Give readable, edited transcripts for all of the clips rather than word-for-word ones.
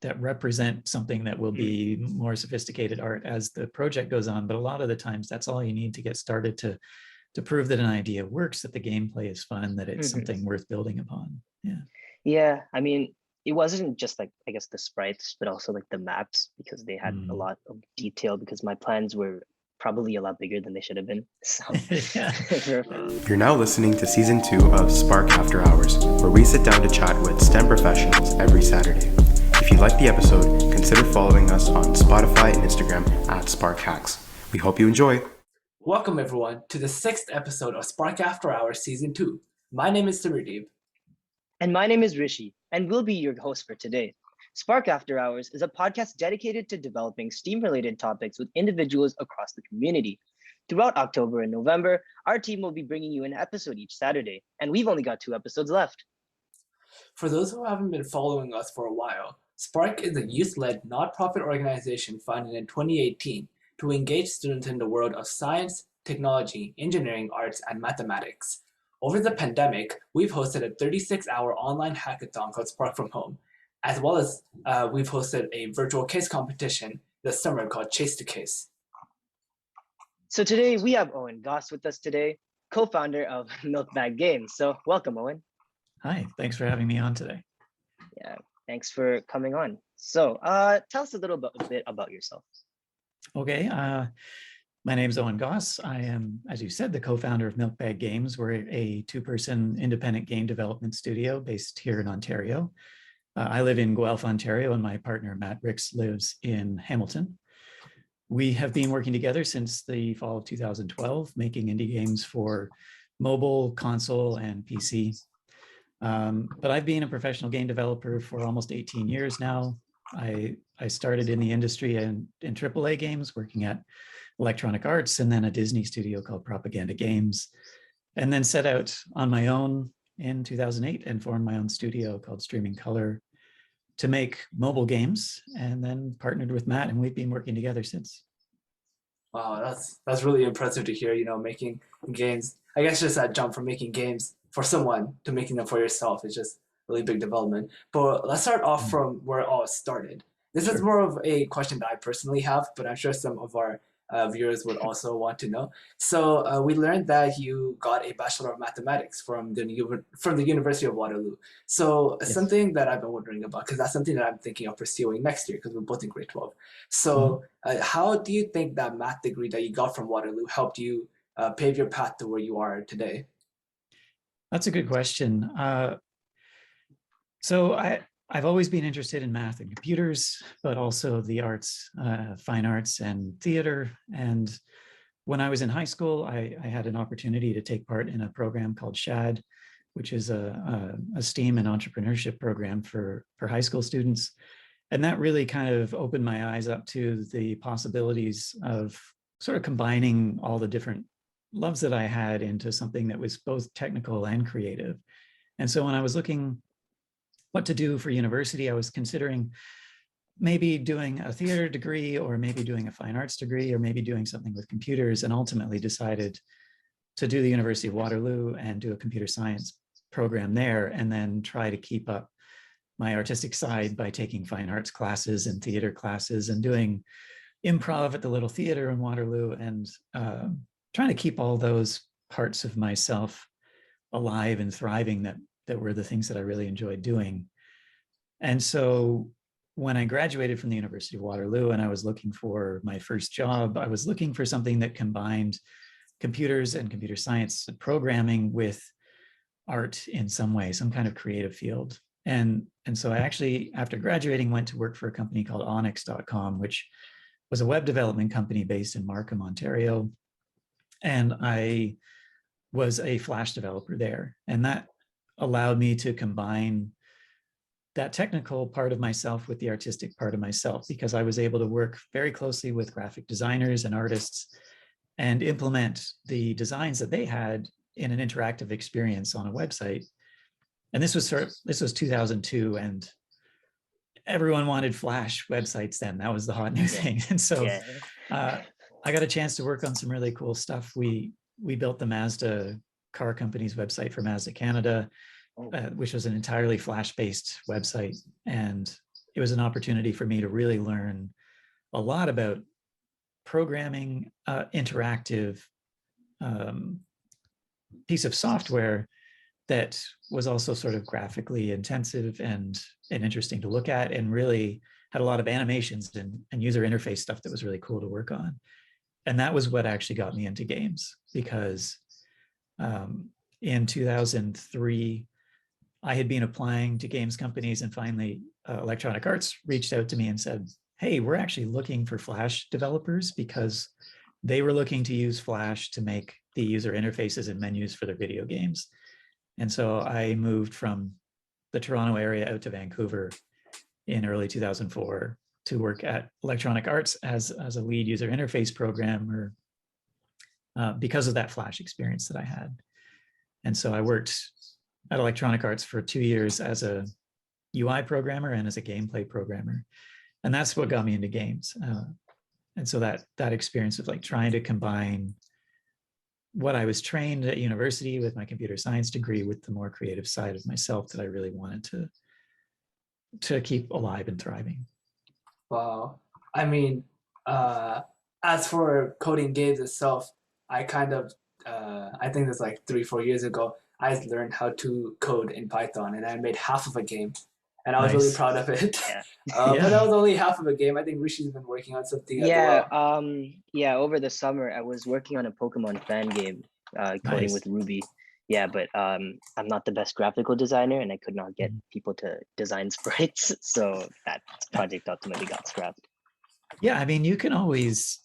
that represent something that will be more sophisticated art as the project goes on. But a lot of the times that's all you need to get started to prove that an idea works, that the gameplay is fun, that it's something worth building upon. Yeah. Yeah, I mean, it wasn't just like, I guess, the sprites, but also like the maps, because they had a lot of detail, because my plans were probably a lot bigger than they should have been. So Yeah. You're now listening to Season 2 of Spark After Hours, where we sit down to chat with STEM professionals every Saturday. If you like the episode, consider following us on Spotify and Instagram at SparkHacks. We hope you enjoy. Welcome everyone to the 6th episode of Spark After Hours Season 2. My name is Samirdeep. And my name is Rishi, and we'll be your host for today. Spark After Hours is a podcast dedicated to developing STEAM-related topics with individuals across the community. Throughout October and November, our team will be bringing you an episode each Saturday, and we've only got 2 episodes left. For those who haven't been following us for a while, Spark is a youth-led nonprofit organization founded in 2018 to engage students in the world of science, technology, engineering, arts, and mathematics. Over the pandemic, we've hosted a 36-hour online hackathon called Spark from Home, as well as we've hosted a virtual case competition this summer called Chase to Case. So today we have Owen Goss with us today, co-founder of Milkbag Games. So welcome, Owen. Hi, thanks for having me on today. Yeah, thanks for coming on. So tell us a little bit about yourself. Okay, my name is Owen Goss. I am, as you said, the co-founder of Milkbag Games. We're a 2-person independent game development studio based here in Ontario. I live in Guelph, Ontario, and my partner, Matt Ricks, lives in Hamilton. We have been working together since the fall of 2012, making indie games for mobile, console, and PC. But I've been a professional game developer for almost 18 years now. I started in the industry in AAA games, working at Electronic Arts, and then a Disney studio called Propaganda Games, and then set out on my own in 2008 and formed my own studio called Streaming Color to make mobile games, and then partnered with Matt, and we've been working together since. Wow, that's really impressive to hear, making games. I guess just that jump from making games for someone to making them for yourself is just really big development. But let's start off from where it all started. This is more of a question that I personally have, but I'm sure some of our viewers would also want to know. So we learned that you got a Bachelor of Mathematics from the University of Waterloo. So something that I've been wondering about, because that's something that I'm thinking of pursuing next year, because we're both in grade 12. So how do you think that math degree that you got from Waterloo helped you pave your path to where you are today? That's a good question. So I've always been interested in math and computers, but also the arts, fine arts and theater. And when I was in high school, I had an opportunity to take part in a program called SHAD, which is a STEAM and entrepreneurship program for high school students. And that really kind of opened my eyes up to the possibilities of sort of combining all the different loves that I had into something that was both technical and creative. And so when I was looking what to do for university, I was considering maybe doing a theater degree, or maybe doing a fine arts degree, or maybe doing something with computers, and ultimately decided to do the University of Waterloo and do a computer science program there, and then try to keep up my artistic side by taking fine arts classes and theater classes and doing improv at the Little Theater in Waterloo, and trying to keep all those parts of myself alive and thriving that were the things that I really enjoyed doing. And so when I graduated from the University of Waterloo and I was looking for my first job, I was looking for something that combined computers and computer science and programming with art in some way, some kind of creative field. And so I actually, after graduating, went to work for a company called Onyx.com, which was a web development company based in Markham, Ontario. And I was a Flash developer there. And that allowed me to combine that technical part of myself with the artistic part of myself, because I was able to work very closely with graphic designers and artists and implement the designs that they had in an interactive experience on a website. And this was 2002, and everyone wanted Flash websites then. That was the hot new thing. And so I got a chance to work on some really cool stuff. We built the Mazda car company's website for Mazda Canada, which was an entirely Flash-based website. And it was an opportunity for me to really learn a lot about programming interactive piece of software that was also sort of graphically intensive and interesting to look at, and really had a lot of animations and user interface stuff that was really cool to work on. And that was what actually got me into games, because in 2003, I had been applying to games companies, and finally Electronic Arts reached out to me and said, hey, we're actually looking for Flash developers, because they were looking to use Flash to make the user interfaces and menus for their video games. And so I moved from the Toronto area out to Vancouver in early 2004 to work at Electronic Arts as a lead user interface programmer because of that Flash experience that I had. And so I worked at Electronic Arts for 2 years as a UI programmer and as a gameplay programmer. And that's what got me into games. And so that experience of like trying to combine what I was trained at university with my computer science degree with the more creative side of myself that I really wanted to keep alive and thriving. Wow. I mean, as for coding games itself, I kind of, I think it's like 3-4 years ago, I learned how to code in Python, and I made half of a game, and I was really Nice. proud of it. Yeah. But that was only half of a game. I think Rishi's been working on something as Yeah, well. yeah, over the summer I was working on a Pokemon fan game, coding Nice. with Ruby. Yeah, but I'm not the best graphical designer, and I could not get people to design sprites, so that project ultimately got scrapped. Yeah, I mean, you can always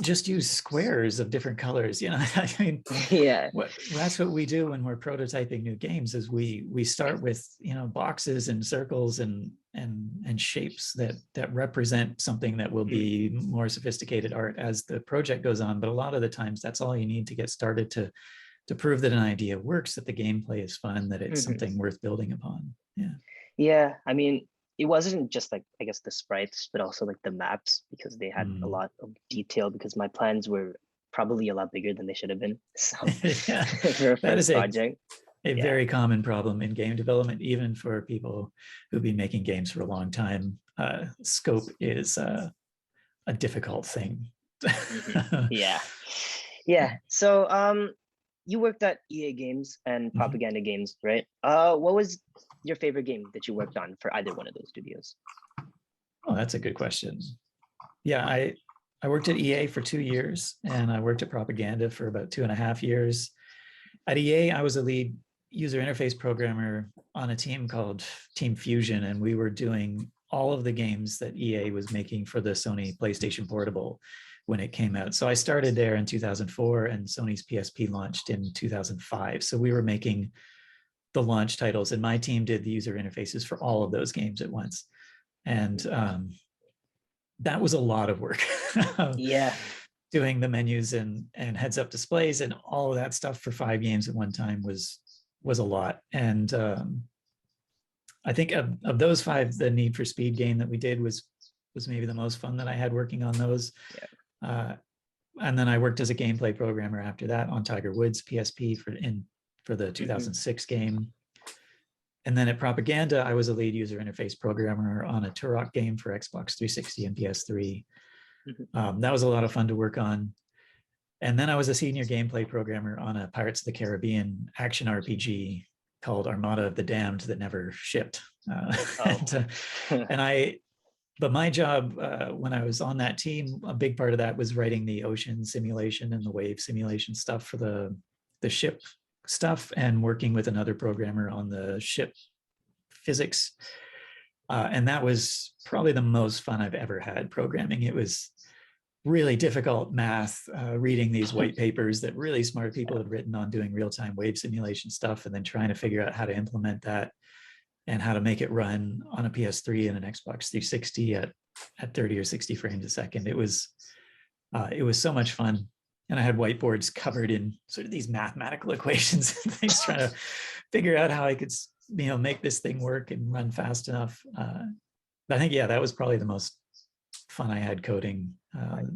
just use squares of different colors, you know. I mean, Yeah. that's what we do when we're prototyping new games, is we start with, you know, boxes and circles and shapes that represent something that will be more sophisticated art as the project goes on. But a lot of the times that's all you need to get started to prove that an idea works, that the gameplay is fun, that it's something worth building upon. Yeah. Yeah, I mean, it wasn't just like, I guess, the sprites, but also like the maps, because they had a lot of detail, because my plans were probably a lot bigger than they should have been. So Yeah, for a that first is project. a Yeah. very common problem in game development, even for people who've been making games for a long time. Scope is a difficult thing. Yeah. Yeah. So you worked at EA Games and Propaganda Games, right? What was your favorite game that you worked on for either one of those studios? Oh, that's a good question. Yeah, I worked at EA for 2 years, and I worked at Propaganda for about 2.5 years. At EA, I was a lead user interface programmer on a team called Team Fusion, and we were doing all of the games that EA was making for the Sony PlayStation Portable when it came out. So I started there in 2004, and Sony's PSP launched in 2005. So we were making the launch titles, and my team did the user interfaces for all of those games at once. And that was a lot of work. Yeah. Doing the menus and heads up displays and all of that stuff for 5 games at one time was a lot. And I think of those 5, the Need for Speed game that we did was maybe the most fun that I had working on those. Yeah. And then I worked as a gameplay programmer after that on Tiger Woods PSP for the 2006 game. And then at Propaganda, I was a lead user interface programmer on a Turok game for Xbox 360 and PS3. That was a lot of fun to work on. And then I was a senior gameplay programmer on a Pirates of the Caribbean action RPG called Armada of the Damned that never shipped. But my job when I was on that team, a big part of that was writing the ocean simulation and the wave simulation stuff for the ship stuff, and working with another programmer on the ship physics. And that was probably the most fun I've ever had programming. It was really difficult math, reading these white papers that really smart people had written on doing real-time wave simulation stuff, and then trying to figure out how to implement that and how to make it run on a PS3 and an Xbox 360 at 30 or 60 frames a second. It was so much fun. And I had whiteboards covered in sort of these mathematical equations and things, trying to figure out how I could, make this thing work and run fast enough. I think, that was probably the most fun I had coding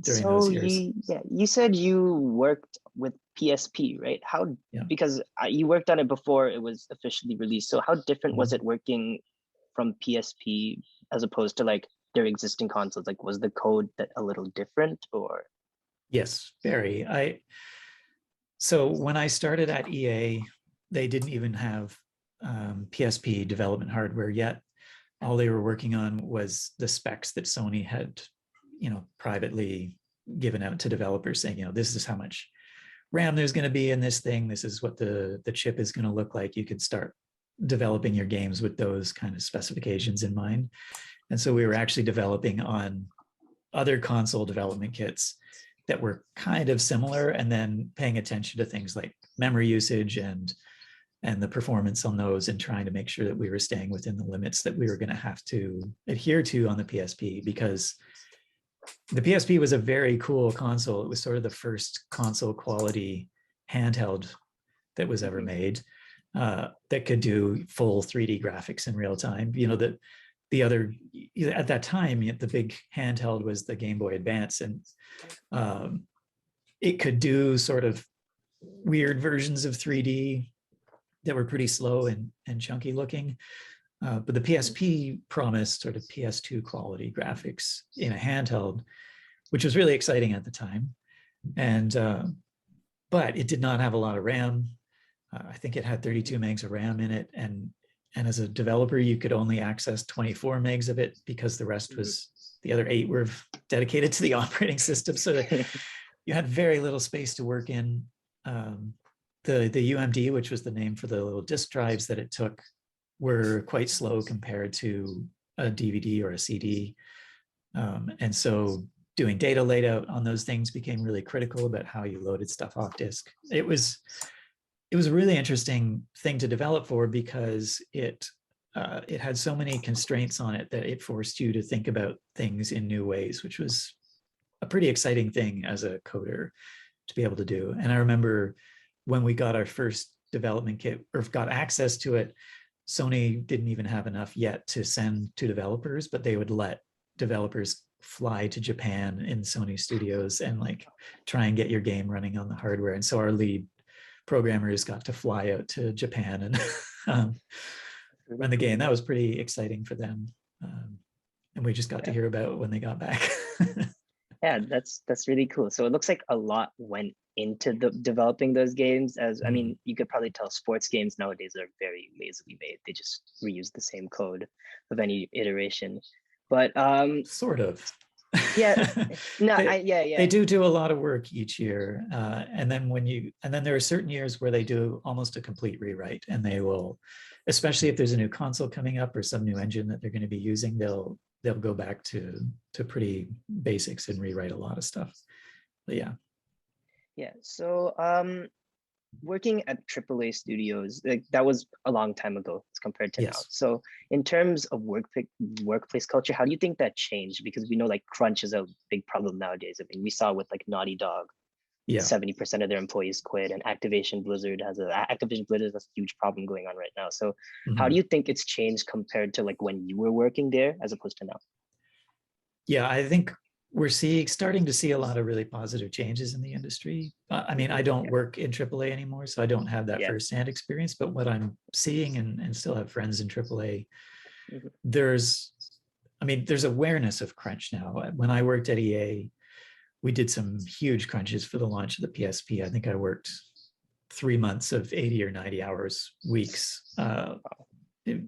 during those years. You said you worked with PSP, right? Because you worked on it before it was officially released. So how different was it working from PSP as opposed to like their existing consoles? Like, was the code that a little different or? Yes, very. So when I started at EA, they didn't even have PSP development hardware yet. All they were working on was the specs that Sony had, privately given out to developers, saying, this is how much RAM there's going to be in this thing. This is what the chip is going to look like. You could start developing your games with those kind of specifications in mind. And so we were actually developing on other console development kits that were kind of similar, and then paying attention to things like memory usage and the performance on those, and trying to make sure that we were staying within the limits that we were going to have to adhere to on the PSP, because the PSP was a very cool console. It was sort of the first console quality handheld that was ever made, that could do full 3D graphics in real time. The other, at that time, the big handheld was the Game Boy Advance, and it could do sort of weird versions of 3D that were pretty slow and chunky looking. But the PSP promised sort of PS2 quality graphics in a handheld, which was really exciting at the time. And but it did not have a lot of RAM. I think it had 32 megs of RAM in it, and as a developer, you could only access 24 megs of it, because the other 8 were dedicated to the operating system. So that you had very little space to work in. The UMD, which was the name for the little disk drives that it took, were quite slow compared to a DVD or a CD. And so doing data layout on those things became really critical about how you loaded stuff off disk. It was a really interesting thing to develop for, because it had so many constraints on it that it forced you to think about things in new ways, which was a pretty exciting thing as a coder to be able to do. And I remember when we got our first development kit, or got access to it, Sony didn't even have enough yet to send to developers, but they would let developers fly to Japan in Sony studios and like try and get your game running on the hardware. And so our lead programmers got to fly out to Japan and run the game. That was pretty exciting for them. And we just got to hear about it when they got back. Yeah, that's really cool. So it looks like a lot went into developing those games. I mean, you could probably tell sports games nowadays are very lazily made. They just reuse the same code of any iteration. But sort of. Yeah, no, they do a lot of work each year, and then there are certain years where they do almost a complete rewrite, and they will, especially if there's a new console coming up or some new engine that they're going to be using, they'll go back to pretty basics and rewrite a lot of stuff. But yeah. So working at AAA studios, like that was a long time ago as compared to now. So in terms of workplace culture, how do you think that changed? Because we know like crunch is a big problem nowadays. I mean, we saw with like Naughty Dog, 70% of their employees quit, and Activision Blizzard has a huge problem going on right now. So how do you think it's changed compared to like when you were working there as opposed to now? Yeah, I think we're starting to see a lot of really positive changes in the industry. I mean, I don't work in AAA anymore, so I don't have that firsthand experience, but what I'm seeing and still have friends in AAA, there's awareness of crunch now. When I worked at EA, we did some huge crunches for the launch of the PSP. I think I worked 3 months of 80 or 90 hours weeks,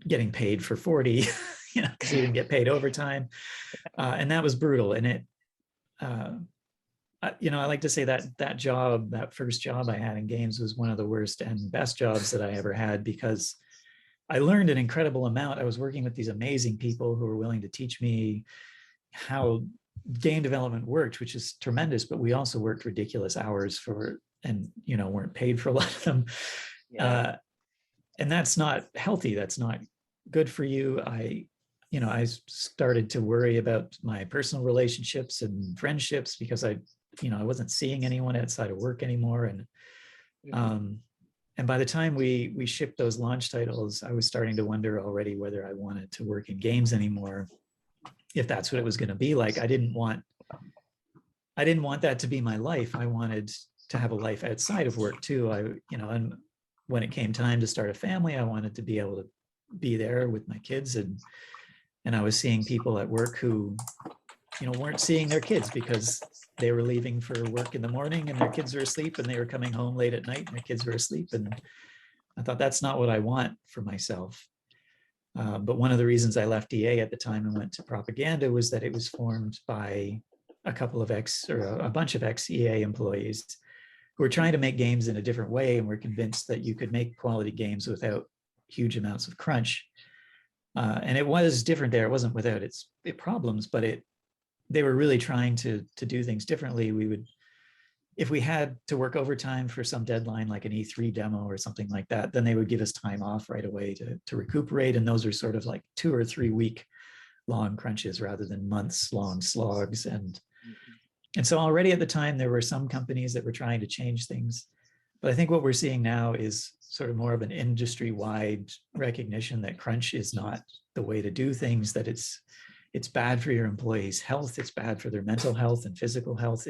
getting paid for 40, because we didn't get paid overtime. And that was brutal. And it, I like to say that first job I had in games was one of the worst and best jobs that I ever had, because I learned an incredible amount. I was working with these amazing people who were willing to teach me how game development worked, which is tremendous, but we also worked ridiculous hours and weren't paid for a lot of them. And that's not healthy. That's not good for you. I started to worry about my personal relationships and friendships, because I wasn't seeing anyone outside of work anymore. And by the time we shipped those launch titles, I was starting to wonder already whether I wanted to work in games anymore, if that's what it was going to be like. I didn't want that to be my life. I wanted to have a life outside of work too. And when it came time to start a family, I wanted to be able to be there with my kids and And I was seeing people at work who, weren't seeing their kids because they were leaving for work in the morning and their kids were asleep, and they were coming home late at night and their kids were asleep. And I thought, that's not what I want for myself. But one of the reasons I left EA at the time and went to propaganda was that it was formed by a bunch of ex-EA employees who were trying to make games in a different way, and were convinced that you could make quality games without huge amounts of crunch. And it was different there. It wasn't without its problems, but they were really trying to do things differently. If we had to work overtime for some deadline, like an E3 demo or something like that, then they would give us time off right away to recuperate. And those are sort of like 2 or 3 week long crunches rather than months long slogs. And so already at the time, there were some companies that were trying to change things. But I think what we're seeing now is sort of more of an industry-wide recognition that crunch is not the way to do things, that it's bad for your employees' health, it's bad for their mental health and physical health.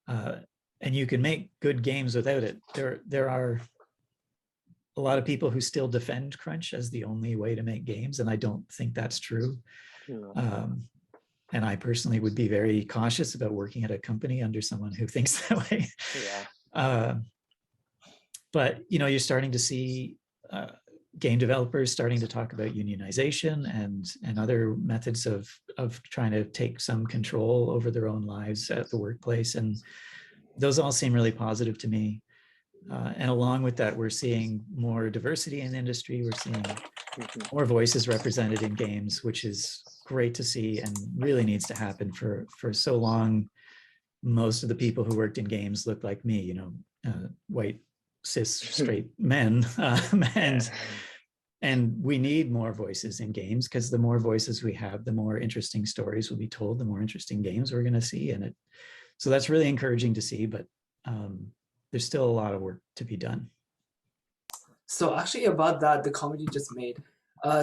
And you can make good games without it. There are a lot of people who still defend crunch as the only way to make games, and I don't think that's true. And I personally would be very cautious about working at a company under someone who thinks that way. Yeah. But you're starting to see game developers starting to talk about unionization and other methods of trying to take some control over their own lives at the workplace, and those all seem really positive to me. And along with that, we're seeing more diversity in the industry. We're seeing more voices represented in games, which is great to see and really needs to happen. For so long, most of the people who worked in games looked like me, white, cis, straight men. And we need more voices in games, because the more voices we have, the more interesting stories will be told, the more interesting games we're going to see. So that's really encouraging to see, but there's still a lot of work to be done. So actually about that, the comment you just made,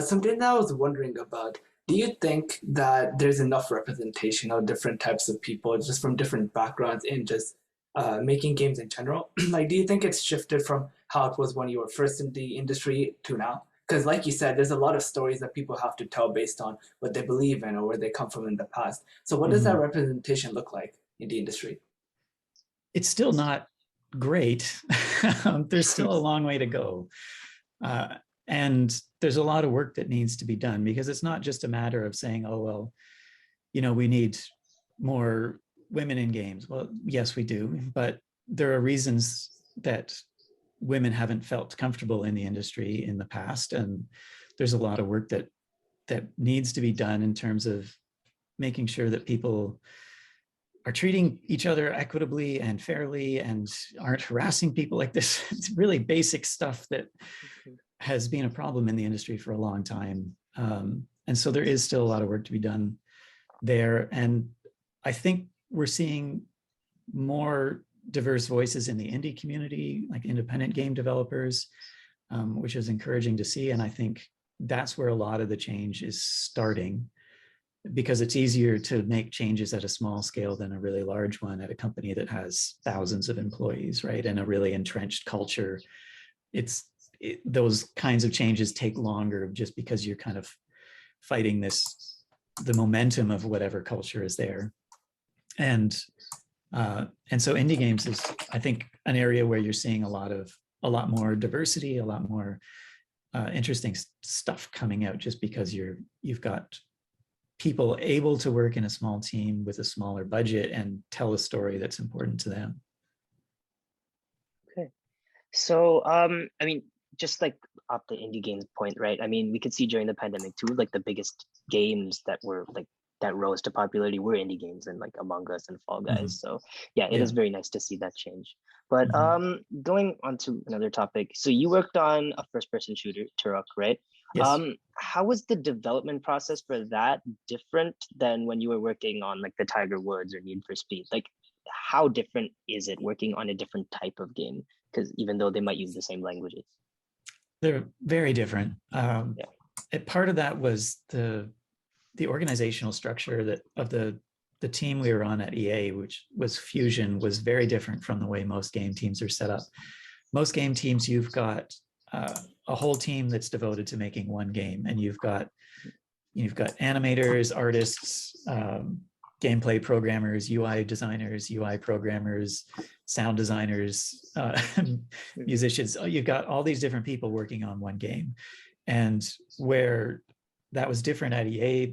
something that I was wondering about, do you think that there's enough representation of different types of people just from different backgrounds in just making games in general? Like, do you think it's shifted from how it was when you were first in the industry to now? Because like you said, there's a lot of stories that people have to tell based on what they believe in or where they come from in the past. So what does that representation look like in the industry? It's still not great. There's still a long way to go. And there's a lot of work that needs to be done, because it's not just a matter of saying, oh, well, we need more women in games. Well, yes, we do, but there are reasons that women haven't felt comfortable in the industry in the past. And there's a lot of work that needs to be done in terms of making sure that people are treating each other equitably and fairly and aren't harassing people like this. It's really basic stuff that has been a problem in the industry for a long time. And so there is still a lot of work to be done there. And I think we're seeing more diverse voices in the indie community, like independent game developers, which is encouraging to see. And I think that's where a lot of the change is starting, because it's easier to make changes at a small scale than a really large one at a company that has thousands of employees, right? And a really entrenched culture. Those kinds of changes take longer, just because you're kind of fighting the momentum of whatever culture is there. And so indie games is, I think, an area where you're seeing a lot more diversity, a lot more interesting stuff coming out, just because you've got people able to work in a small team with a smaller budget and tell a story that's important to them. Okay. So, I mean, just like up the indie games point, right? I mean, we could see during the pandemic too, like the biggest games that rose to popularity were indie games, and like Among Us and Fall Guys. So yeah, it is very nice to see that change. But going on to another topic, so you worked on a first-person shooter, Turok, right? Yes. How was the development process for that different than when you were working on like the Tiger Woods or Need for Speed? Like, how different is it working on a different type of game? Because even though they might use the same languages, they're very different. Part of that was the organizational structure of the team we were on at EA, which was Fusion, was very different from the way most game teams are set up. Most game teams, you've got a whole team that's devoted to making one game, and you've got you've got animators, artists, gameplay programmers, UI designers, UI programmers, sound designers, musicians. You've got all these different people working on one game. And where that was different at EA,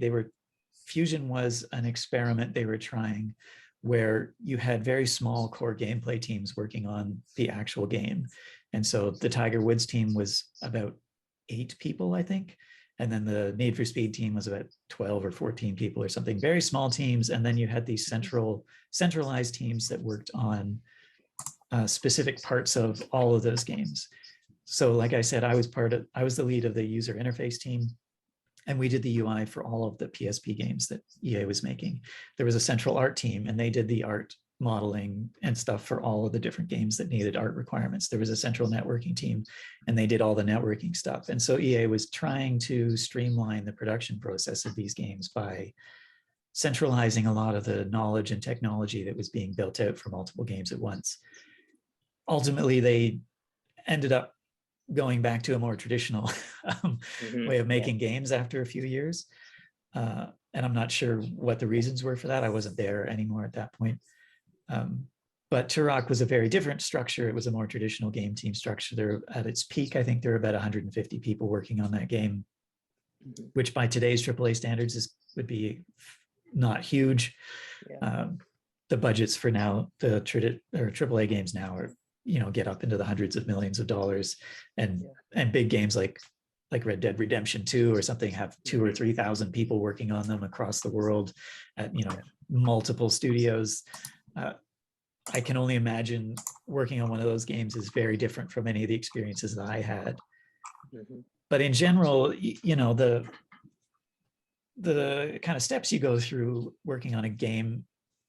Fusion was an experiment they were trying where you had very small core gameplay teams working on the actual game. And so the Tiger Woods team was about 8 people, I think. And then the Need for Speed team was about 12 or 14 people or something, very small teams. And then you had these centralized teams that worked on specific parts of all of those games. So like I said, I was the lead of the user interface team, and we did the UI for all of the PSP games that EA was making. There was a central art team, and they did the art modeling and stuff for all of the different games that needed art requirements. There was a central networking team, and they did all the networking stuff. And so EA was trying to streamline the production process of these games by centralizing a lot of the knowledge and technology that was being built out for multiple games at once. Ultimately, they ended up going back to a more traditional way of making games after a few years. And I'm not sure what the reasons were for that. I wasn't there anymore at that point. But Turok was a very different structure. It was a more traditional game team structure. There, at its peak, I think there were about 150 people working on that game, which by today's AAA standards would be not huge. The budgets for now, the AAA games now are, get up into the hundreds of millions of dollars, and big games like Red Dead Redemption 2 or something have 2,000 or 3,000 people working on them across the world at multiple studios. I can only imagine working on one of those games is very different from any of the experiences that I had. But in general, the kind of steps you go through working on a game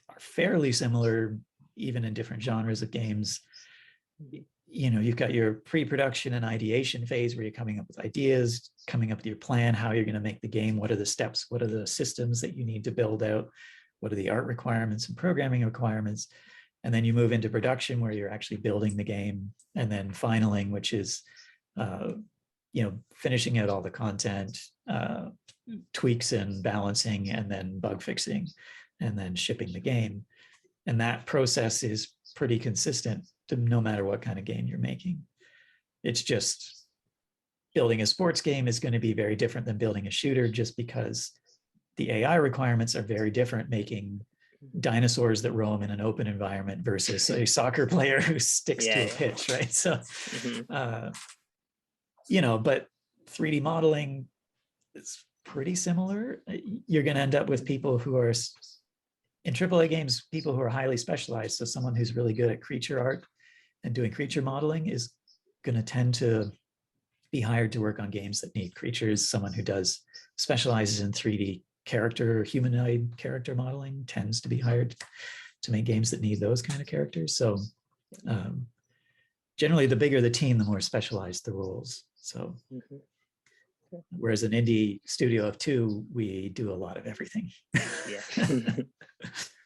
are fairly similar, even in different genres of games. You've got your pre-production and ideation phase where you're coming up with ideas, coming up with your plan, how you're going to make the game, what are the steps, what are the systems that you need to build out, what are the art requirements and programming requirements. And then you move into production where you're actually building the game, and then finaling, which is finishing out all the content, tweaks and balancing, and then bug fixing, and then shipping the game. And that process is pretty consistent to no matter what kind of game you're making. It's just building a sports game is going to be very different than building a shooter, just because the AI requirements are very different, making dinosaurs that roam in an open environment versus a soccer player who sticks to a pitch, right? So, but 3D modeling is pretty similar. You're going to end up with people who are, in AAA games, people who are highly specialized. So someone who's really good at creature art and doing creature modeling is going to tend to be hired to work on games that need creatures. Someone who specializes in 3D humanoid character modeling tends to be hired to make games that need those kind of characters. So generally, the bigger the team, the more specialized the roles. So whereas an indie studio of 2, we do a lot of everything.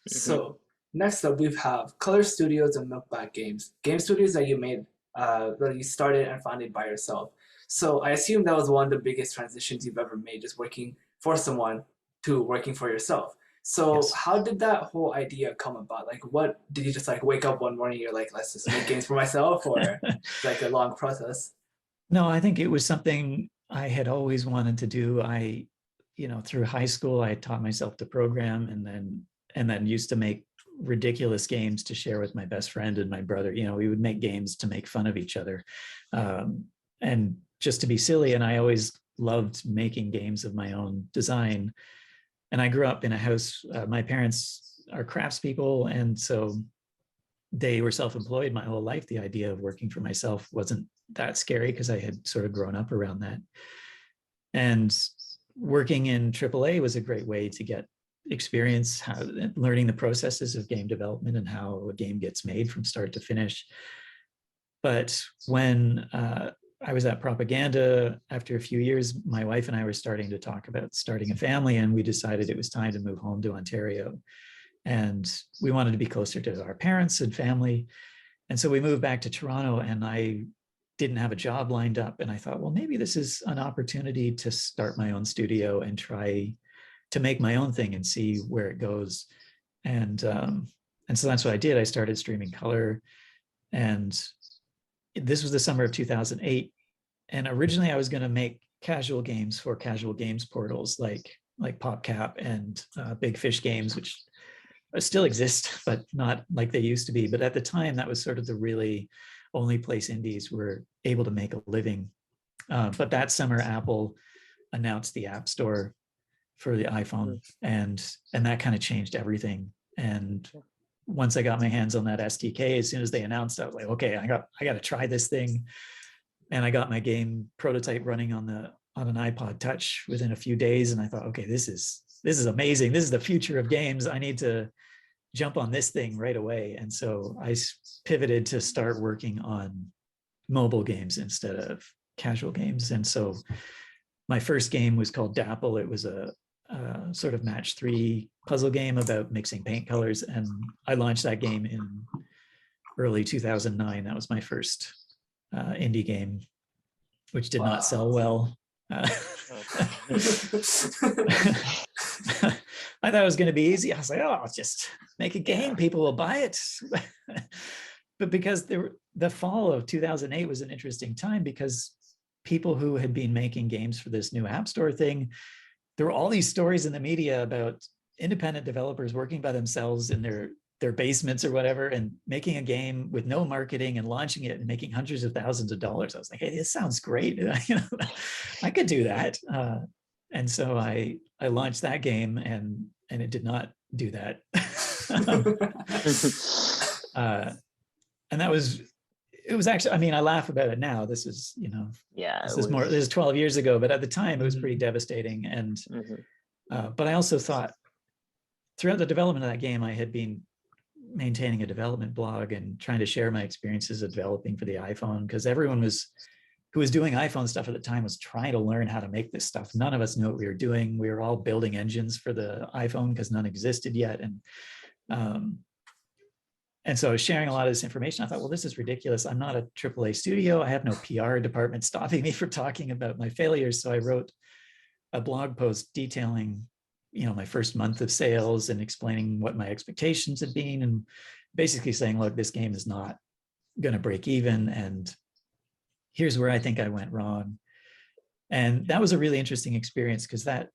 So next up, we have Color Studios and Milkbag Games, game studios that you made, that you started and founded by yourself. So I assume that was one of the biggest transitions you've ever made, just working for someone to working for yourself. So how did that whole idea come about? Like, what did you just wake up one morning, you're like, let's just make games for myself, or like a long process? No, I think it was something I had always wanted to do. Through high school, I taught myself to program, and then used to make ridiculous games to share with my best friend and my brother. We would make games to make fun of each other, and just to be silly. And I always loved making games of my own design. And I grew up in a house, my parents are craftspeople, and so they were self-employed my whole life. The idea of working for myself wasn't that scary because I had sort of grown up around that. And working in AAA was a great way to get experience, learning the processes of game development and how a game gets made from start to finish. But when I was at Propaganda, after a few years, my wife and I were starting to talk about starting a family, and we decided it was time to move home to Ontario. And we wanted to be closer to our parents and family. And so we moved back to Toronto, and I didn't have a job lined up. And I thought, well, maybe this is an opportunity to start my own studio and try to make my own thing and see where it goes. And so that's what I did. I started streaming color, and this was the summer of 2008. And originally I was going to make casual games for casual games portals like PopCap and Big Fish Games, which still exist, but not like they used to be. But at the time, that was sort of the really only place indies were able to make a living. But that summer, Apple announced the App Store for the iPhone, and that kind of changed everything. And once I got my hands on that SDK, as soon as they announced, I was like, okay, I got to try this thing. And I got my game prototype running on an iPod Touch within a few days, and I thought, okay, this is amazing. This is the future of games. I need to jump on this thing right away. And so I pivoted to start working on mobile games instead of casual games. And so my first game was called Dapple. It was a sort of match 3 puzzle game about mixing paint colors, and I launched that game in early 2009. That was my first indie game, which did not sell well. I thought it was going to be easy. I was like, oh, I'll just make a game. People will buy it. But because the fall of 2008 was an interesting time, because people who had been making games for this new App Store thing, there were all these stories in the media about independent developers working by themselves in their basements or whatever, and making a game with no marketing and launching it and making hundreds of thousands of dollars. I was like, hey, this sounds great. I could do that. And so I launched that game, and it did not do that. And it was actually, I mean, I laugh about it now. This is, this is 12 years ago, but at the time it was pretty devastating. And, but I also thought throughout the development of that game, I had been maintaining a development blog and trying to share my experiences of developing for the iPhone, because everyone who was doing iPhone stuff at the time was trying to learn how to make this stuff. None of us knew what we were doing. We were all building engines for the iPhone because none existed yet. And so I was sharing a lot of this information. I thought, well, this is ridiculous. I'm not a AAA studio. I have no PR department stopping me from talking about my failures. So I wrote a blog post detailing, my first month of sales and explaining what my expectations had been, and basically saying, look, this game is not going to break even, and here's where I think I went wrong. And that was a really interesting experience, because that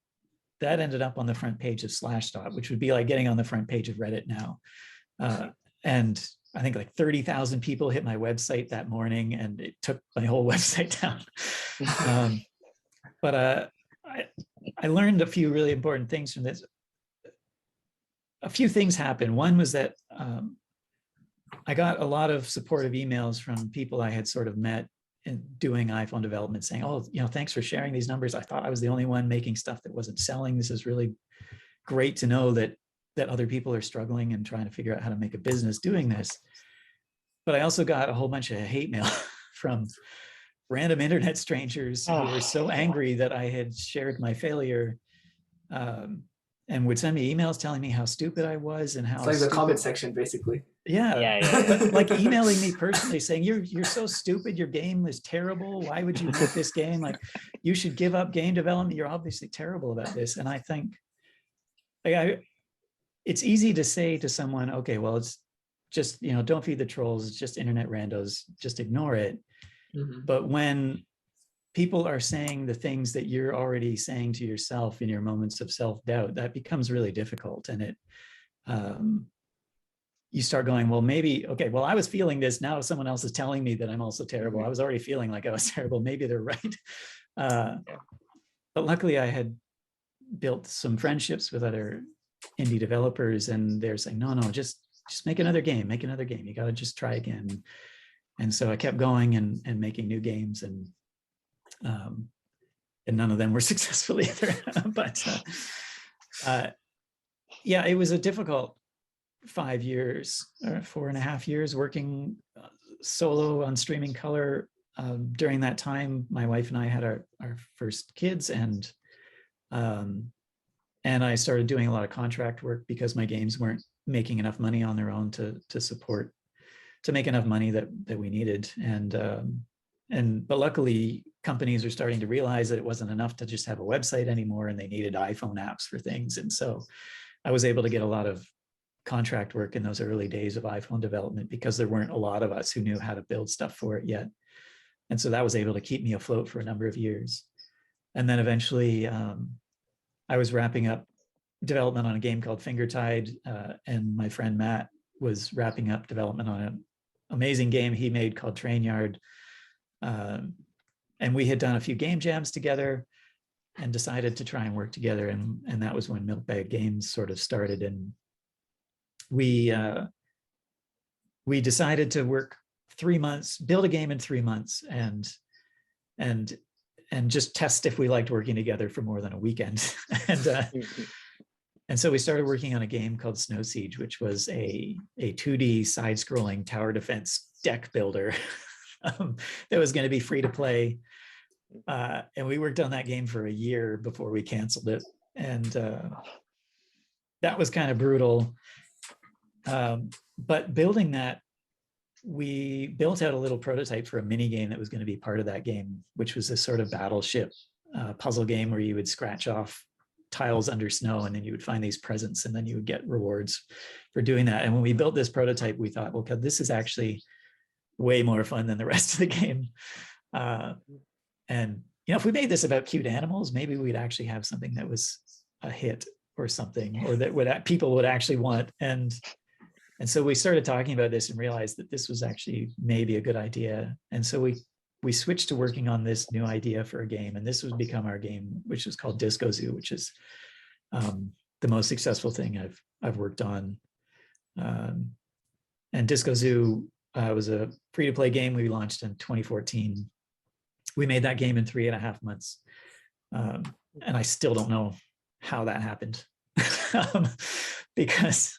ended up on the front page of Slashdot, which would be like getting on the front page of Reddit now. And I think like 30,000 people hit my website that morning, and it took my whole website down. But I learned a few really important things from this. A few things happened. One was that I got a lot of supportive emails from people I had sort of met in doing iPhone development, saying, oh, thanks for sharing these numbers. I thought I was the only one making stuff that wasn't selling. This is really great to know that other people are struggling and trying to figure out how to make a business doing this. But I also got a whole bunch of hate mail from random internet strangers who were so angry that I had shared my failure, and would send me emails telling me how stupid I was and how it's like the comment section, basically. Yeah. Like emailing me personally saying, you're so stupid, your game is terrible, why would you make this game? Like, you should give up game development, you're obviously terrible about this. And I think it's easy to say to someone, okay, well, it's just, don't feed the trolls, it's just internet randos, just ignore it. But when people are saying the things that you're already saying to yourself in your moments of self-doubt, that becomes really difficult. And you start going, well, maybe, okay, well, I was feeling this, now someone else is telling me that I'm also terrible. I was already feeling like I was terrible, maybe they're right. But luckily I had built some friendships with other indie developers, and they're saying, no, just make another game, you got to just try again. And so I kept going and making new games, and none of them were successful either. But yeah, it was a difficult 5 years or 4.5 years working solo on streaming color. During that time, my wife and I had our first kids, and I started doing a lot of contract work because my games weren't making enough money on their own to make enough money that we needed. And but luckily companies are starting to realize that it wasn't enough to just have a website anymore, and they needed iPhone apps for things. And so I was able to get a lot of contract work in those early days of iPhone development because there weren't a lot of us who knew how to build stuff for it yet. And so that was able to keep me afloat for a number of years. And then eventually I was wrapping up development on a game called Fingertide, and my friend Matt was wrapping up development on an amazing game he made called Train Yard. And we had done a few game jams together and decided to try and work together. And that was when Milkbag Games sort of started. And we decided to work 3 months, build a game in 3 months, and just test if we liked working together for more than a weekend. And so we started working on a game called Snow Siege, which was a 2D side-scrolling tower defense deck builder that was going to be free to play. And we worked on that game for a year before we canceled it. And that was kind of brutal. But building that, we built out a little prototype for a mini game that was going to be part of that game, which was this sort of battleship puzzle game where you would scratch off tiles under snow, and then you would find these presents, and then you would get rewards for doing that. And when we built this prototype, we thought, well, this is actually way more fun than the rest of the game. And if we made this about cute animals, maybe we'd actually have something that was a hit or something, or that people would actually want. And so we started talking about this and realized that this was actually maybe a good idea. And so we switched to working on this new idea for a game, and this would become our game, which is called Disco Zoo, which is the most successful thing I've worked on. And Disco Zoo was a free-to-play game we launched in 2014. We made that game in 3.5 months, and I still don't know how that happened because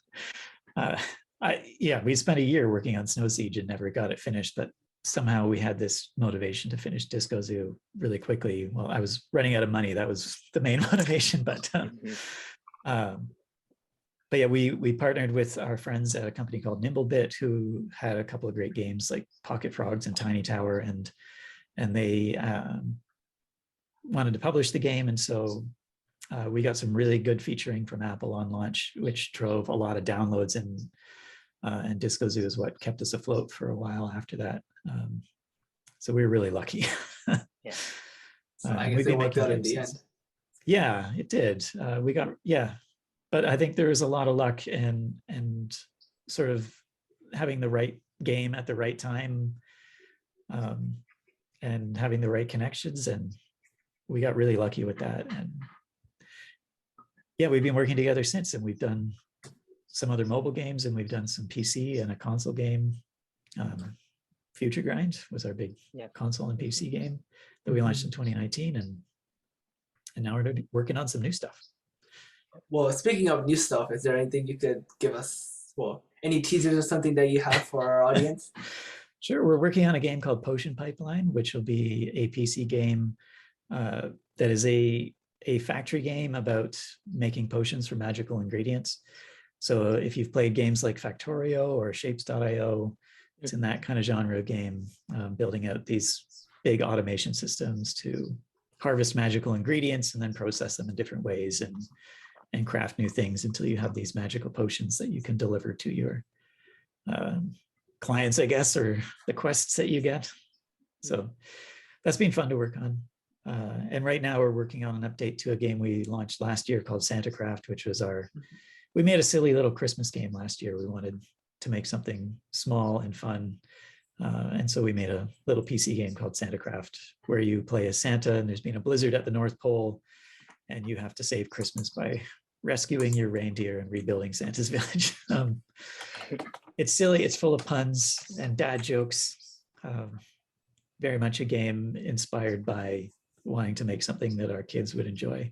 we spent a year working on Snow Siege and never got it finished, but somehow we had this motivation to finish Disco Zoo really quickly. Well, I was running out of money. That was the main motivation, but yeah, we partnered with our friends at a company called Nimblebit, who had a couple of great games like Pocket Frogs and Tiny Tower, and they wanted to publish the game. And so we got some really good featuring from Apple on launch, which drove a lot of downloads, and Disco Zoo is what kept us afloat for a while after that. So we were really lucky. Yeah. So I guess it worked out in the end. Yeah, it did. But I think there was a lot of luck and sort of having the right game at the right time, and having the right connections, and we got really lucky with that. And yeah, we've been working together since, and we've done some other mobile games, and we've done some PC and a console game. Future Grind was our big console and PC game that we launched in 2019, and now we're working on some new stuff. Well, speaking of new stuff, is there anything you could give us? Well, any teasers or something that you have for our audience? Sure, we're working on a game called Potion Pipeline, which will be a PC game that is a factory game about making potions from magical ingredients. So if you've played games like Factorio or Shapes.io, it's in that kind of genre of game, building out these big automation systems to harvest magical ingredients and then process them in different ways and craft new things until you have these magical potions that you can deliver to your clients, I guess, or the quests that you get. So that's been fun to work on. And right now we're working on an update to a game we launched last year called Santa Craft, which was we made a silly little Christmas game last year. We wanted to make something small and fun. And so we made a little PC game called Santa Craft, where you play as Santa and there's been a blizzard at the North Pole, and you have to save Christmas by rescuing your reindeer and rebuilding Santa's village. It's silly, it's full of puns and dad jokes. Very much a game inspired by wanting to make something that our kids would enjoy.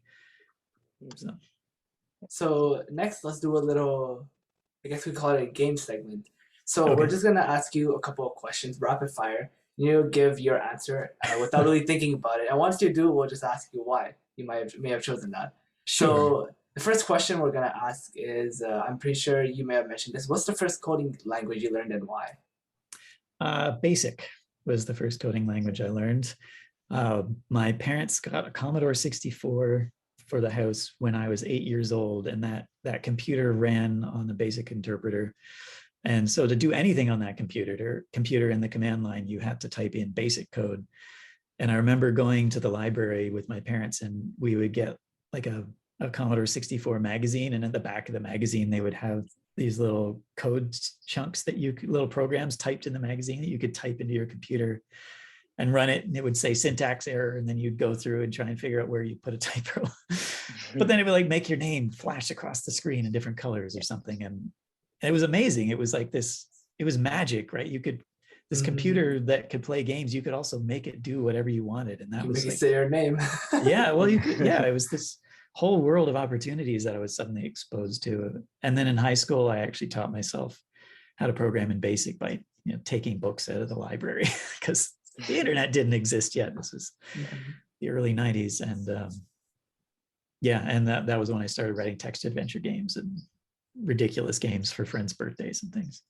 So next, let's do a little, I guess we call it a game segment. So we're just going to ask you a couple of questions, rapid fire. You give your answer without really thinking about it. And once you do, we'll just ask you why you may have chosen that. Sure. So the first question we're going to ask is, I'm pretty sure you may have mentioned this. What's the first coding language you learned and why? Basic. was the first coding language I learned. My parents got a Commodore 64 for the house when I was 8 years old, and that computer ran on the BASIC interpreter. And so to do anything on that computer in the command line, you had to type in BASIC code. And I remember going to the library with my parents, and we would get like a Commodore 64 magazine, and at the back of the magazine they would have these little code chunks little programs typed in the magazine that you could type into your computer and run it, and it would say syntax error, and then you'd go through and try and figure out where you put a typo. But then it would like make your name flash across the screen in different colors or something, and it was amazing. It was like this, it was magic, right? You could, this computer that could play games, you could also make it do whatever you wanted, and that was like, say your name. yeah, well, you could, yeah, it was this whole world of opportunities that I was suddenly exposed to. And then in high school, I actually taught myself how to program in BASIC by taking books out of the library, because the internet didn't exist yet. This was the early 90s. And yeah, and that was when I started writing text adventure games and ridiculous games for friends' birthdays and things.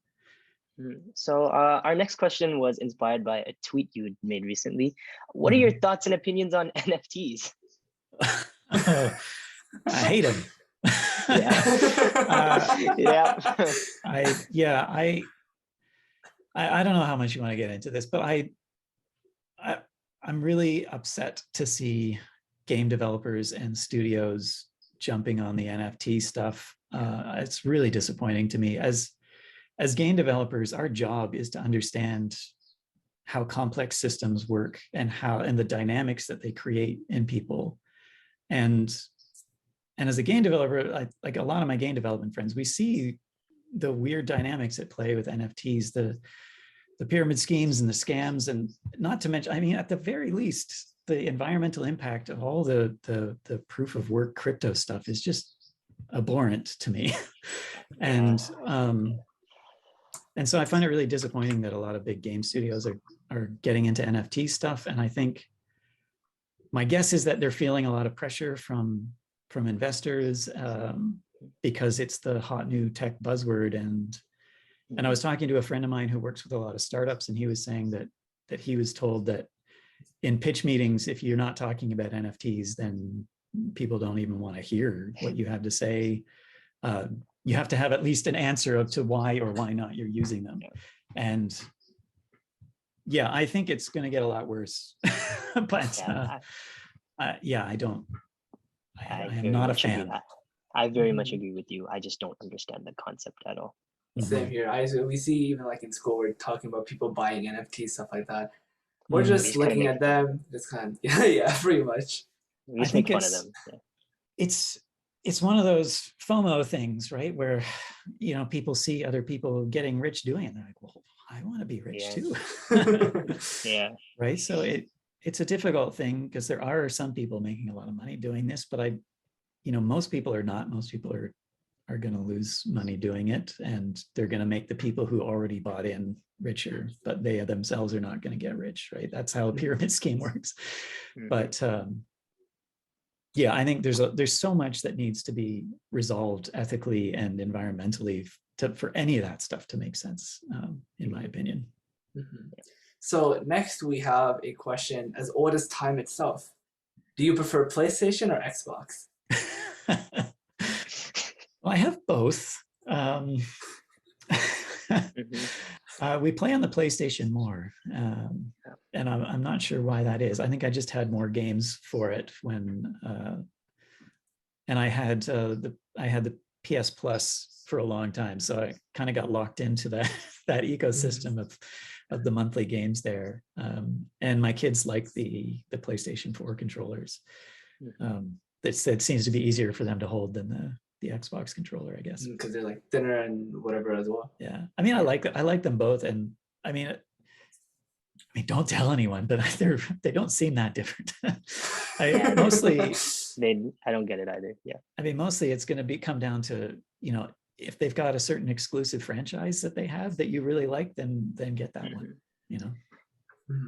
So our next question was inspired by a tweet you made recently. What are your thoughts and opinions on NFTs? Oh, I hate them. I don't know how much you want to get into this, but I'm really upset to see game developers and studios jumping on the NFT stuff. It's really disappointing to me. As game developers, our job is to understand how complex systems work and the dynamics that they create in people. And as a game developer, like a lot of my game development friends, we see the weird dynamics at play with NFTs, the pyramid schemes and the scams, and not to mention, I mean, at the very least, the environmental impact of all the proof of work crypto stuff is just abhorrent to me. And so I find it really disappointing that a lot of big game studios are getting into NFT stuff. And I think my guess is that they're feeling a lot of pressure from investors because it's the hot new tech buzzword. And I was talking to a friend of mine who works with a lot of startups, and he was saying that he was told that in pitch meetings, if you're not talking about NFTs, then people don't even want to hear what you have to say. You have to have at least an answer to why or why not you're using them. And yeah, I think it's going to get a lot worse. But I am not a fan. I very much agree with you. I just don't understand the concept at all. Same here. We see even like in school, we're talking about people buying NFTs, stuff like that. We're just looking at them. It's kind of, yeah, pretty much. We just make fun of them. Yeah. It's one of those FOMO things, right? Where, people see other people getting rich doing it. And they're like, well, I want to be rich too. Yeah. Right. So it's a difficult thing because there are some people making a lot of money doing this, but most people are not. Most people are going to lose money doing it, and they're going to make the people who already bought in richer, but they themselves are not going to get rich, right? That's how a pyramid scheme works. But yeah, I think there's so much that needs to be resolved ethically and environmentally for any of that stuff to make sense, in my opinion. So next we have a question as old as time itself. Do you prefer PlayStation or Xbox? Well, I have both. We play on the PlayStation more, and I'm not sure why that is. I think I just had more games for it when, and I had the PS Plus for a long time, so I kind of got locked into that ecosystem of the monthly games there. And my kids like the PlayStation 4 controllers. That seems to be easier for them to hold than the Xbox controller, I guess. Because they're like thinner and whatever as well. Yeah, I mean, I like them both, and I mean, don't tell anyone, but they don't seem that different. Mostly, I don't get it either. Yeah, I mean, mostly it's going to come down to if they've got a certain exclusive franchise that they have that you really like, then get that one.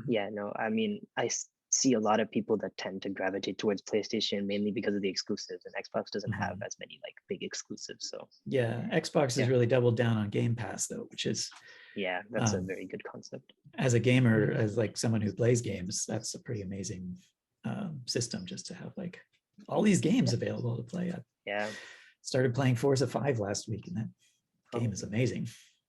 Yeah, no, I mean, I see a lot of people that tend to gravitate towards PlayStation mainly because of the exclusives, and Xbox doesn't have as many like big exclusives. So yeah, Xbox has really doubled down on Game Pass though, which is Yeah, that's a Um, very good concept. as a gamer, as like someone who plays games, that's a pretty amazing system just to have like all these games available to play. I Yeah. started playing Forza 5 last week, and that Oh, game is amazing.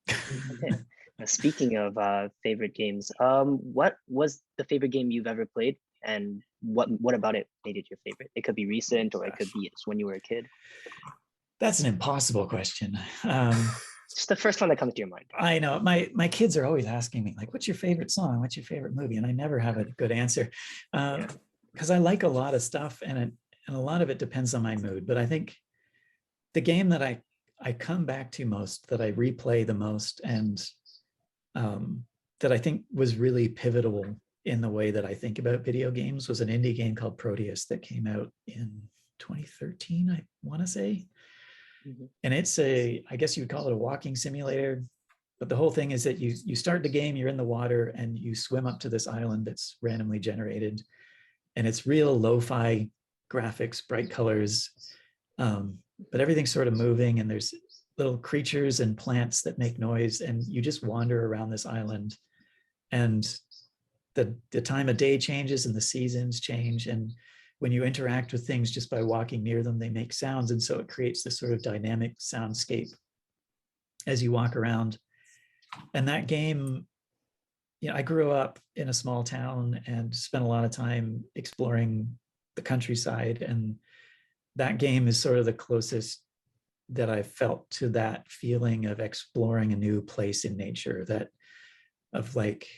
okay. Now, speaking of favorite games, what was the favorite game you've ever played, and what about it made it your favorite? It could be recent, or it could be just when you were a kid. That's an impossible question. Just the first one that comes to your mind. I know my kids are always asking me like, "What's your favorite song? What's your favorite movie?" And I never have a good answer because I like a lot of stuff, and a lot of it depends on my mood. But I think the game that I come back to most, that I replay the most, and that I think was really pivotal in the way that I think about video games was an indie game called Proteus that came out in 2013, I want to say. And it's I guess you would call it a walking simulator. But the whole thing is that you start the game, you're in the water, and you swim up to this island that's randomly generated. And it's real lo-fi graphics, bright colors. But everything's sort of moving, and there's little creatures and plants that make noise, and you just wander around this island. And the time of day changes and the seasons change. And when you interact with things just by walking near them, they make sounds. And so it creates this sort of dynamic soundscape as you walk around. And that game, I grew up in a small town and spent a lot of time exploring the countryside. And that game is sort of the closest that I felt to that feeling of exploring a new place in nature, that of like,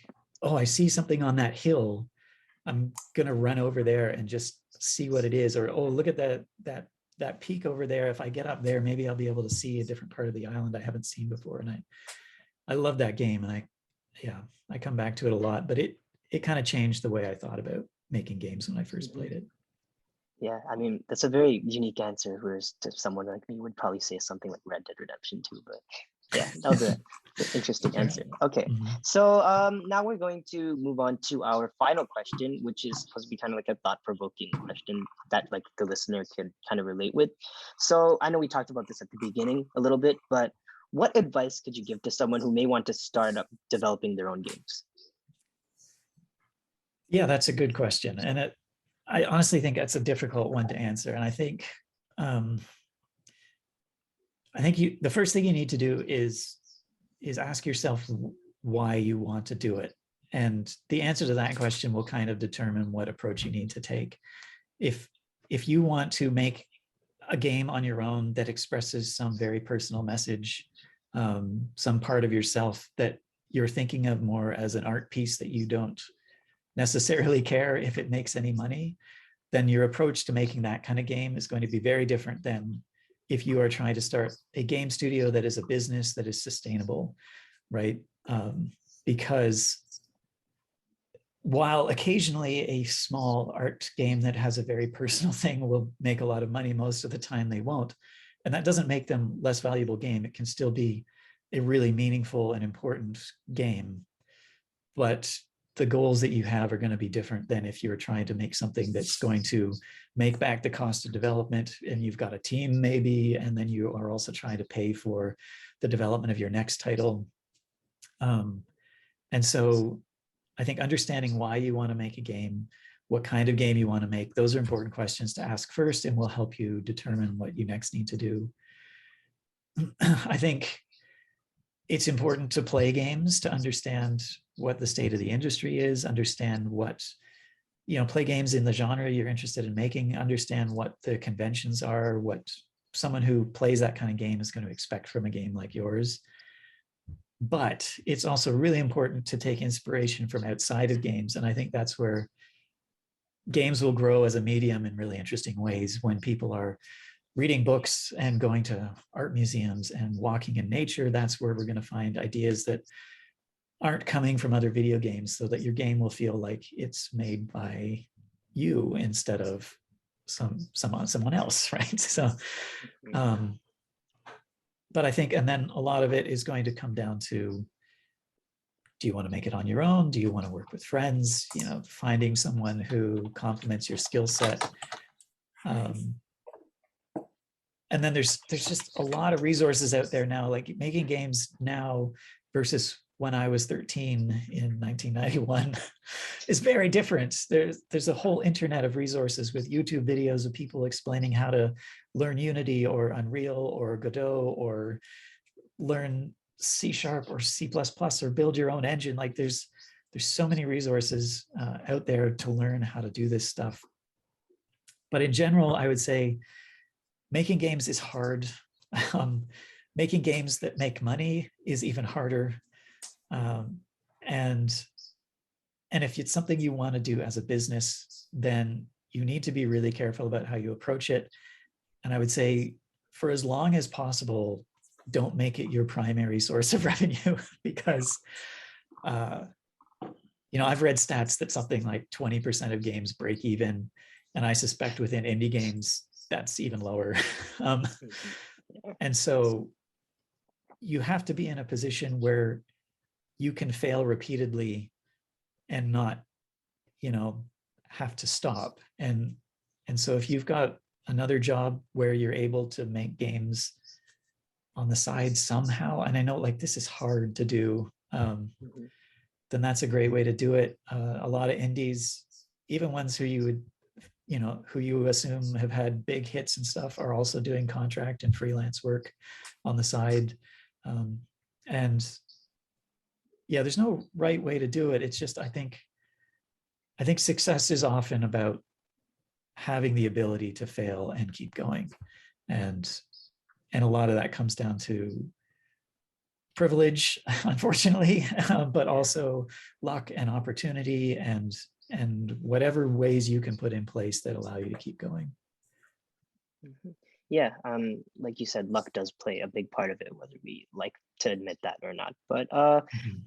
oh, I see something on that hill. I'm gonna run over there and just see what it is. Or, oh, look at that peak over there. If I get up there, maybe I'll be able to see a different part of the island I haven't seen before. And I love that game. And I come back to it a lot, but it kind of changed the way I thought about making games when I first played it. Yeah, I mean, that's a very unique answer, whereas to someone like me would probably say something like Red Dead Redemption 2, but yeah, that was an interesting answer. Okay, so now we're going to move on to our final question, which is supposed to be kind of like a thought-provoking question that like the listener could kind of relate with. So I know we talked about this at the beginning a little bit, but what advice could you give to someone who may want to start up developing their own games? Yeah, that's a good question. And I honestly think that's a difficult one to answer. And I think the first thing you need to do is ask yourself why you want to do it. And the answer to that question will kind of determine what approach you need to take. If you want to make a game on your own that expresses some very personal message, some part of yourself that you're thinking of more as an art piece that you don't necessarily care if it makes any money, then your approach to making that kind of game is going to be very different than if you are trying to start a game studio that is a business that is sustainable, right? Because while occasionally a small art game that has a very personal thing will make a lot of money, most of the time they won't. And that doesn't make them less valuable game. It can still be a really meaningful and important game. But the goals that you have are going to be different than if you're trying to make something that's going to make back the cost of development, and you've got a team maybe, and then you are also trying to pay for the development of your next title. And so I think understanding why you want to make a game, what kind of game you want to make, those are important questions to ask first, and will help you determine what you next need to do. I think it's important to play games to understand what the state of the industry is, understand what, play games in the genre you're interested in making, understand what the conventions are, what someone who plays that kind of game is going to expect from a game like yours. But it's also really important to take inspiration from outside of games. And I think that's where games will grow as a medium in really interesting ways, when people are reading books and going to art museums and walking in nature. That's where we're going to find ideas that aren't coming from other video games, so that your game will feel like it's made by you instead of someone else, right? So but I think, and then a lot of it is going to come down to, do you want to make it on your own? Do you want to work with friends? Finding someone who complements your skill set. And then there's just a lot of resources out there now, like making games now versus when I was 13 in 1991 is very different. There's a whole internet of resources with YouTube videos of people explaining how to learn Unity or Unreal or Godot or learn C# or C++ or build your own engine. Like there's so many resources out there to learn how to do this stuff. But in general, I would say making games is hard. Making games that make money is even harder. And if it's something you want to do as a business, then you need to be really careful about how you approach it. And I would say for as long as possible, don't make it your primary source of revenue because, I've read stats that something like 20% of games break even. And I suspect within indie games, that's even lower. And so you have to be in a position where you can fail repeatedly and not, have to stop. And so if you've got another job where you're able to make games on the side somehow, and I know like this is hard to do, then that's a great way to do it. A lot of indies, even ones who you assume have had big hits and stuff, are also doing contract and freelance work on the side. And yeah, there's no right way to do it. It's just, I think success is often about having the ability to fail and keep going. And a lot of that comes down to privilege, unfortunately, but also luck and opportunity and whatever ways you can put in place that allow you to keep going. Yeah, like you said, luck does play a big part of it, whether we like to admit that or not. But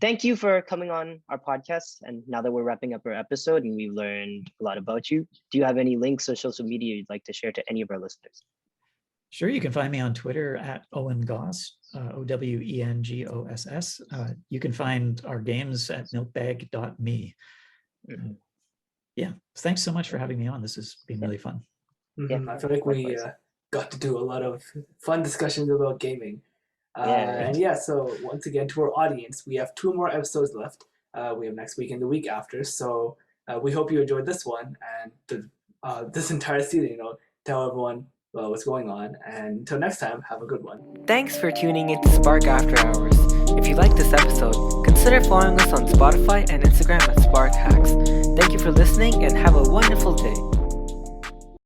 thank you for coming on our podcast. And now that we're wrapping up our episode and we've learned a lot about you, do you have any links or social media you'd like to share to any of our listeners? Sure, you can find me on Twitter at Owen Goss, OwenGoss. You can find our games at milkbag.me. Yeah, thanks so much for having me on. This has been really fun. Yeah, I feel like we got to do a lot of fun discussions about gaming. And yeah, so once again, to our audience, we have 2 more episodes left. We have next week and the week after. So we hope you enjoyed this one and this entire season, tell everyone what's going on. And until next time, have a good one. Thanks for tuning in to Spark After Hours. If you like this episode, consider following us on Spotify and Instagram at Spark Hacks. Thank you for listening and have a wonderful day.